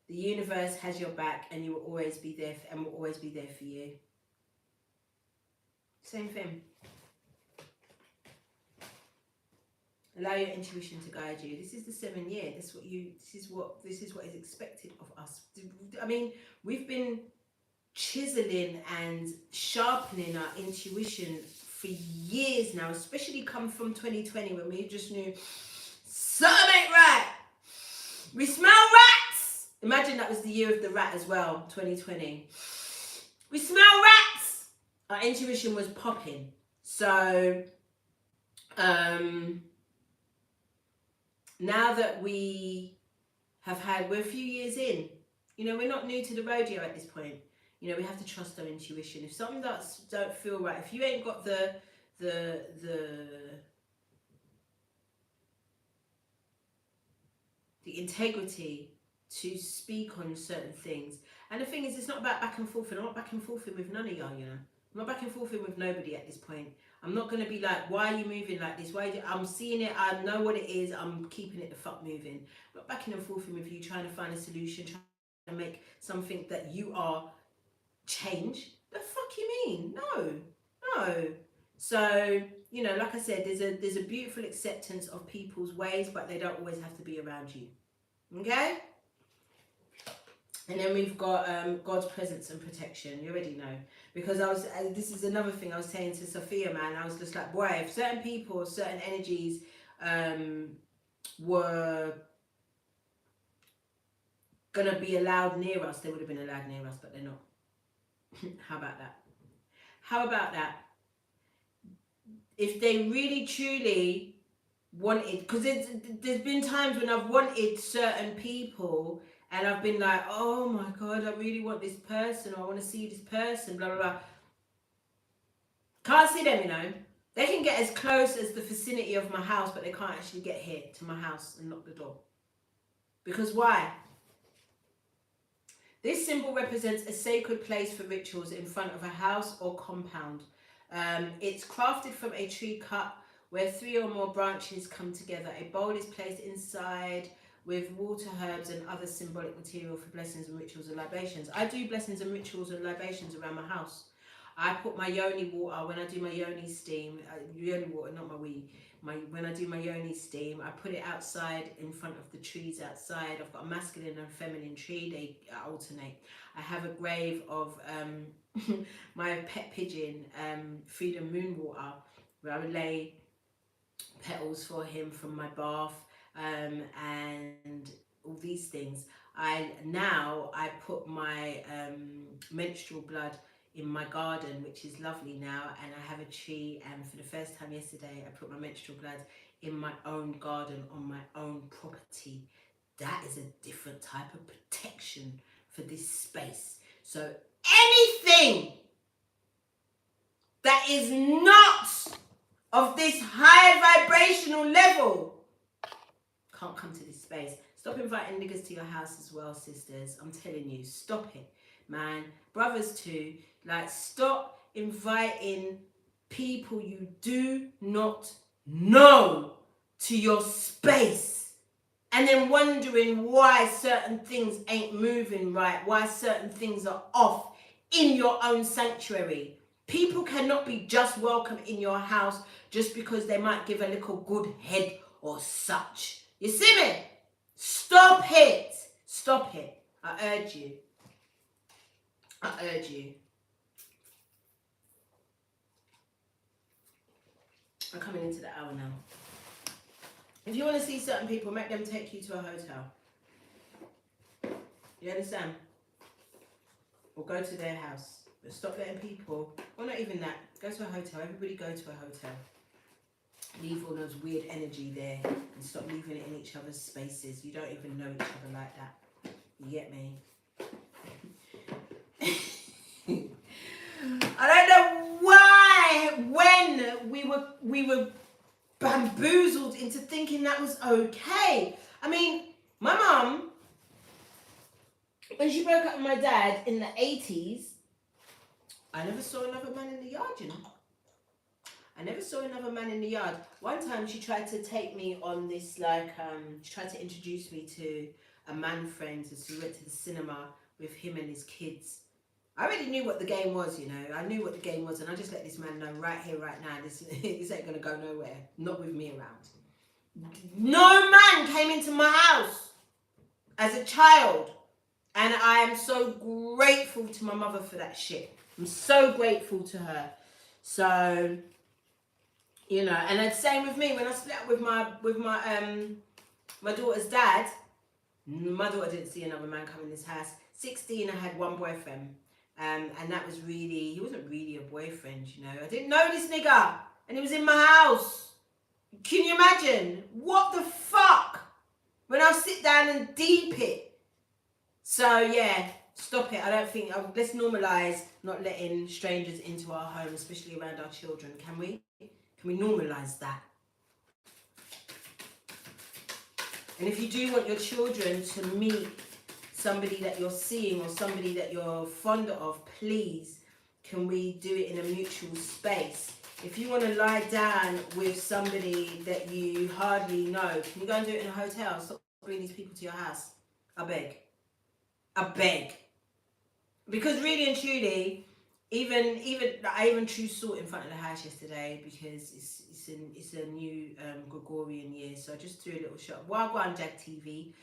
the universe has your back and you will always be there and will always be there for you. Same thing. Allow your intuition to guide you. This is the 7 year. This is what is expected of us. I mean, we've been chiseling and sharpening our intuition for years now, especially come from 2020 when we just knew something ain't right. We smell rats. Imagine that was the year of the rat as well, 2020. We smell rats. Our intuition was popping. So now that we're a few years in, you know, we're not new to the rodeo at this point. You know, we have to trust our intuition. If something don't feel right, if you ain't got the integrity to speak on certain things. And the thing is, it's not about back and forth. I'm not back and forth with none of y'all, you know. I'm not back and forth with nobody at this point. I'm not going to be like, why are you moving like this? I'm seeing it. I know what it is. I'm keeping it the fuck moving. I'm not backing and forth with you, trying to find a solution, trying to make something that you are change. The fuck you mean? No. So, you know, like I said, there's a beautiful acceptance of people's ways, but they don't always have to be around you. Okay? And then we've got God's presence and protection. You already know. Because this is another thing I was saying to Sophia, man. I was just like, boy, if certain people, certain energies were going to be allowed near us, they would have been allowed near us, but they're not. How about that? How about that? If they really, truly wanted, because there's been times when I've wanted certain people and I've been like, oh my God, I really want this person, or I want to see this person, blah, blah, blah. Can't see them, you know. They can get as close as the vicinity of my house, but they can't actually get here to my house and knock the door. Because why? This symbol represents a sacred place for rituals in front of a house or compound. It's crafted from a tree cut where 3 or more branches come together. A bowl is placed inside with water, herbs, and other symbolic material for blessings and rituals and libations. I do blessings and rituals and libations around my house. I put my yoni water when I do my yoni steam. Yoni water, not my wee. When I do my yoni steam, I put it outside in front of the trees outside. I've got a masculine and feminine tree. They alternate. I have a grave of my pet pigeon, Freedom Moonwater, where I would lay petals for him from my bath, and all these things. I put my menstrual blood in my garden, which is lovely now, and I have a tree, and for the first time yesterday I put my menstrual blood in my own garden on my own property. That is a different type of protection for this space. So anything that is not of this high vibrational level can't come to this space. Stop inviting niggas to your house as well, sisters. I'm telling you, stop it, man. Brothers too. Like, stop inviting people you do not know to your space and then wondering why certain things ain't moving right, why certain things are off in your own sanctuary. People cannot be just welcome in your house just because they might give a little good head or such. You see me? Stop it. Stop it. I urge you. I urge you. I'm coming into the hour now. If you want to see certain people, make them take you to a hotel. You understand? Or go to their house. But stop letting people, or not even that, go to a hotel. Everybody go to a hotel. Leave all those weird energy there and stop leaving it in each other's spaces. You don't even know each other like that. You get me? I don't know why, when we were bamboozled into thinking that was okay. I mean, my mum, when she broke up with my dad in the 80s, I never saw another man in the yard, you know. I never saw another man in the yard. One time she tried to take me on this, she tried to introduce me to a man friend, so we went to the cinema with him and his kids. I already knew what the game was, you know. I knew what the game was, and I just let this man know right here, right now, this ain't gonna go nowhere. Not with me around. No man came into my house as a child, and I am so grateful to my mother for that shit. I'm so grateful to her. So, you know, and the same with me when I split up with my daughter's dad. My daughter didn't see another man come in this house. 16, I had one boyfriend. And that was really, he wasn't really a boyfriend, you know. I didn't know this nigga, and he was in my house. Can you imagine? What the fuck? When I sit down and deep it. So yeah, stop it. I don't think, let's normalise not letting strangers into our home, especially around our children. Can we? Can we normalise that? And if you do want your children to meet somebody that you're seeing or somebody that you're fond of, please, can we do it in a mutual space? If you want to lie down with somebody that you hardly know, can you go and do it in a hotel? Stop bringing these people to your house. I beg. I beg. Because really and truly, I even threw salt in front of the house yesterday because it's a new Gregorian year, so I just threw a little shot. While I go on Jag TV,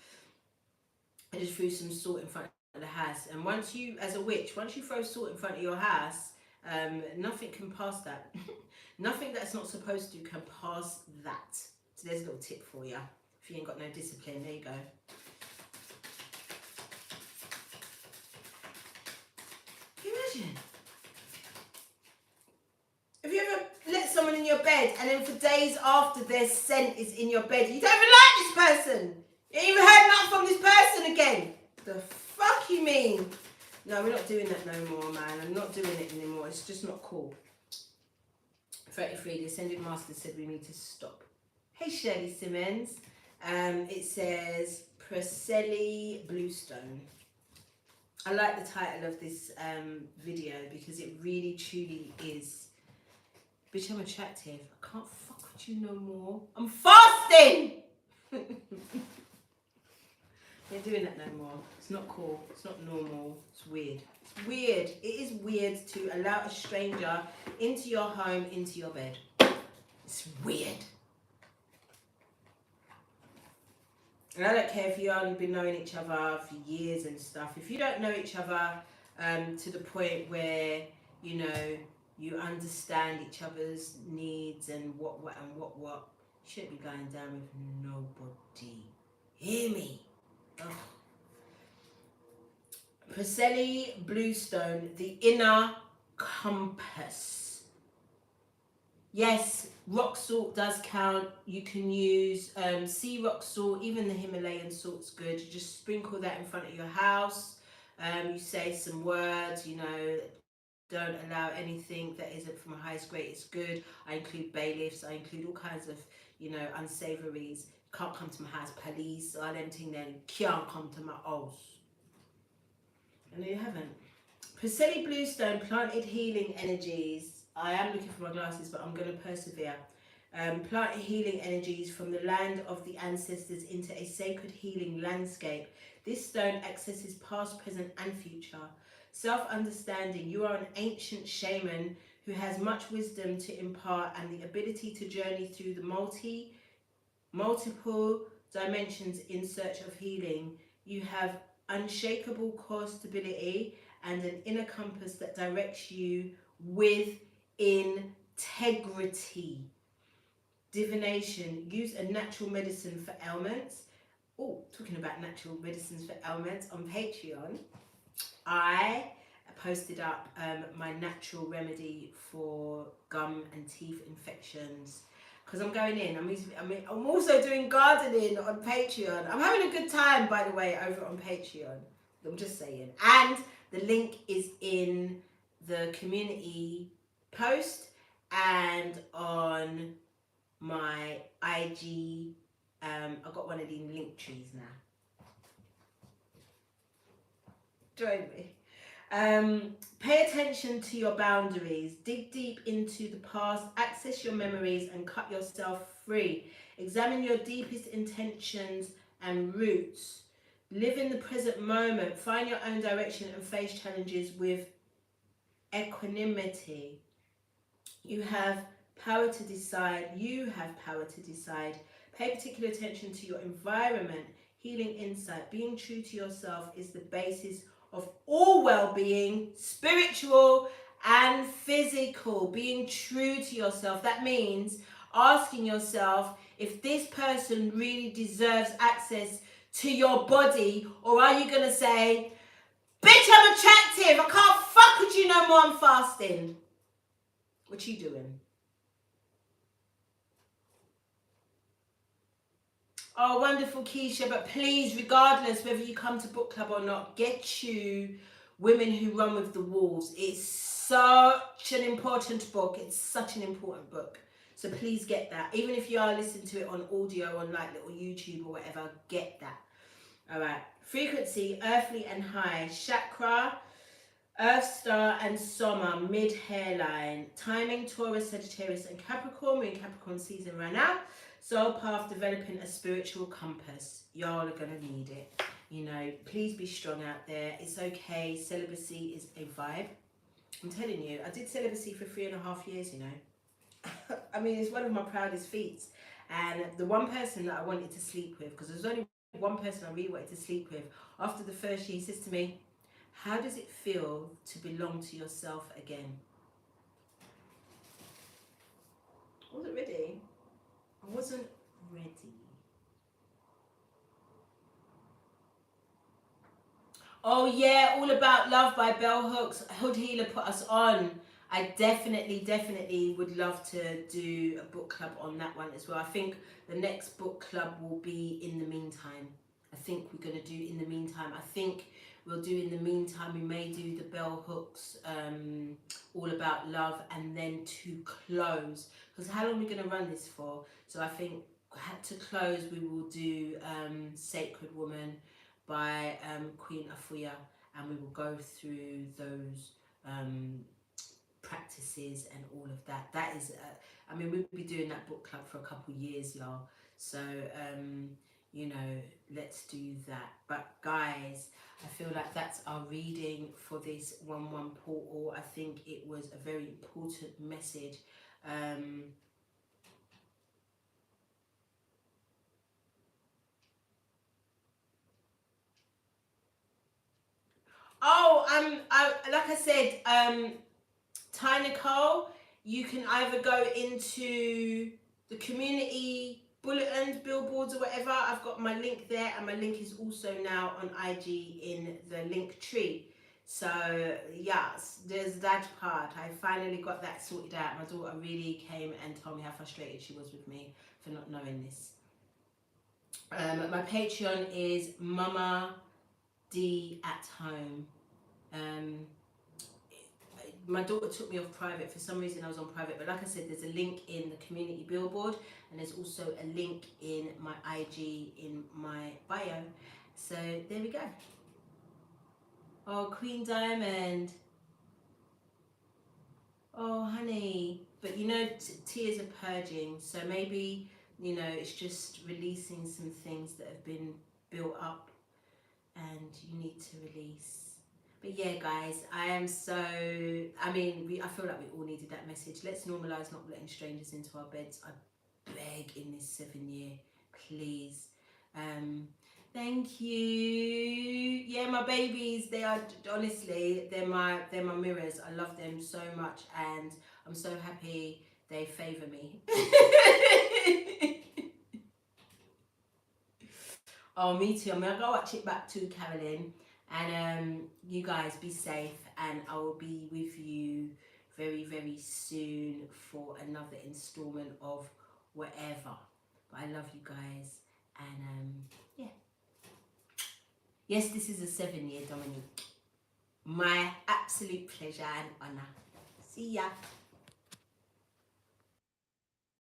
I just threw some salt in front of the house. And once you, as a witch, once you throw salt in front of your house, nothing can pass that. Nothing that's not supposed to can pass that. So there's a little tip for you. If you ain't got no discipline, there you go. Can you imagine? Have you ever let someone in your bed and then for days after their scent is in your bed, you don't even like this person? You ain't even heard nothing from this person again. The fuck you mean? No, we're not doing that no more, man. I'm not doing it anymore. It's just not cool. 33, the Ascended Master said we need to stop. Hey Shirley Simmons. It says Priscilla Bluestone. I like the title of this video because it really truly is. Bitch, I'm attractive. I can't fuck with you no more. I'm fasting! They're doing that no more. It's not cool. It's not normal. It's weird. It's weird. It is weird to allow a stranger into your home, into your bed. It's weird. And I don't care if you've only been knowing each other for years and stuff. If you don't know each other to the point where, you know, you understand each other's needs and what, you shouldn't be going down with nobody. Hear me? Ugh. Priscilla Bluestone, the inner compass. Yes, rock salt does count. You can use sea rock salt, even the Himalayan salt's good. You just sprinkle that in front of your house. You say some words, you know, don't allow anything that isn't from a highest grade. It's good. I include bailiffs. I include all kinds of, you know, unsavories. Can't come to my house. Police, all them things then can't come to my house. And you haven't. Priscilla Bluestone planted healing energies. I am looking for my glasses, but I'm going to persevere. Planted healing energies from the land of the ancestors into a sacred healing landscape. This stone accesses past, present, and future. Self-understanding. You are an ancient shaman who has much wisdom to impart and the ability to journey through the multiple dimensions in search of healing. You have unshakable core stability and an inner compass that directs you with integrity. Divination. Use a natural medicine for ailments. Oh, talking about natural medicines for ailments, on Patreon, I posted up my natural remedy for gum and teeth infections. Because I'm going in. I'm also doing gardening on Patreon. I'm having a good time, by the way, over on Patreon. I'm just saying. And the link is in the community post and on my IG. I've got one of these link trees now. Join me. Pay attention to your boundaries. Dig deep into the past. Access your memories and cut yourself free. Examine your deepest intentions and roots. Live in the present moment. Find your own direction and face challenges with equanimity. You have power to decide. Pay particular attention to your environment. Healing insight. Being true to yourself is the basis of all well-being, spiritual and physical. Being true to yourself. That means asking yourself if this person really deserves access to your body, or are you going to say, bitch, I'm attractive, I can't fuck with you no more, I'm fasting. What you doing? Oh, wonderful, Keisha. But please, regardless whether you come to book club or not, get you Women Who Run With the Wolves. It's such an important book. It's such an important book. So please get that. Even if you are listening to it on audio, on like little YouTube or whatever, get that. All right. Frequency, earthly and high. Chakra, Earth Star and Soma, mid hairline. Timing, Taurus, Sagittarius and Capricorn. We're in Capricorn season right now. Soul path, developing a spiritual compass. Y'all are going to need it. You know, please be strong out there. It's okay. Celibacy is a vibe. I'm telling you, I did celibacy for 3.5 years, you know. I mean, it's one of my proudest feats. And the one person that I wanted to sleep with, because there's only one person I really wanted to sleep with, after the first year, he says to me, how does it feel to belong to yourself again? I wasn't ready. I wasn't ready. Oh yeah, All About Love by Bell Hooks. Hood Healer put us on. I definitely would love to do a book club on that one as well. I think the next book club will be In the Meantime. I think we're going to do In the Meantime. I think we'll do in the meantime, we may do the bell hooks, all about love, and then to close, because how long are we going to run this for? So I think to close we will do Sacred Woman by Queen Afuya, and we will go through those practices and all of that. That is I mean, we'll be doing that book club for a couple of years, y'all, so you know, let's do that. But guys, I feel like that's our reading for this 1/1 portal. I think it was a very important message. Like I said, Ty Nicole, you can either go into the community bulletins, billboards, or whatever. I've got my link there, and my link is also now on IG in the link tree. So yes, there's that part. I finally got that sorted out. My daughter really came and told me how frustrated she was with me for not knowing this. My Patreon is Mama D at Home. My daughter took me off private. For some reason I was on private, but like I said, there's a link in the community billboard, and there's also a link in my IG in my bio. So there we go. Oh, Queen Diamond. Oh, honey. But you know, tears are purging, so maybe, you know, it's just releasing some things that have been built up and you need to release. But yeah, guys, I am so, I mean, I feel like we all needed that message. Let's normalise not letting strangers into our beds. I beg in this 7 year, please. Thank you. Yeah, my babies, they are, honestly, they're my mirrors. I love them so much, and I'm so happy they favour me. Oh, me too. I'm gonna go watch it back too, Carolyn. And you guys be safe, and I will be with you very, very soon for another installment of whatever. But I love you guys, and yeah. Yes, this is a 7 year, Dominique. My absolute pleasure and honour. See ya.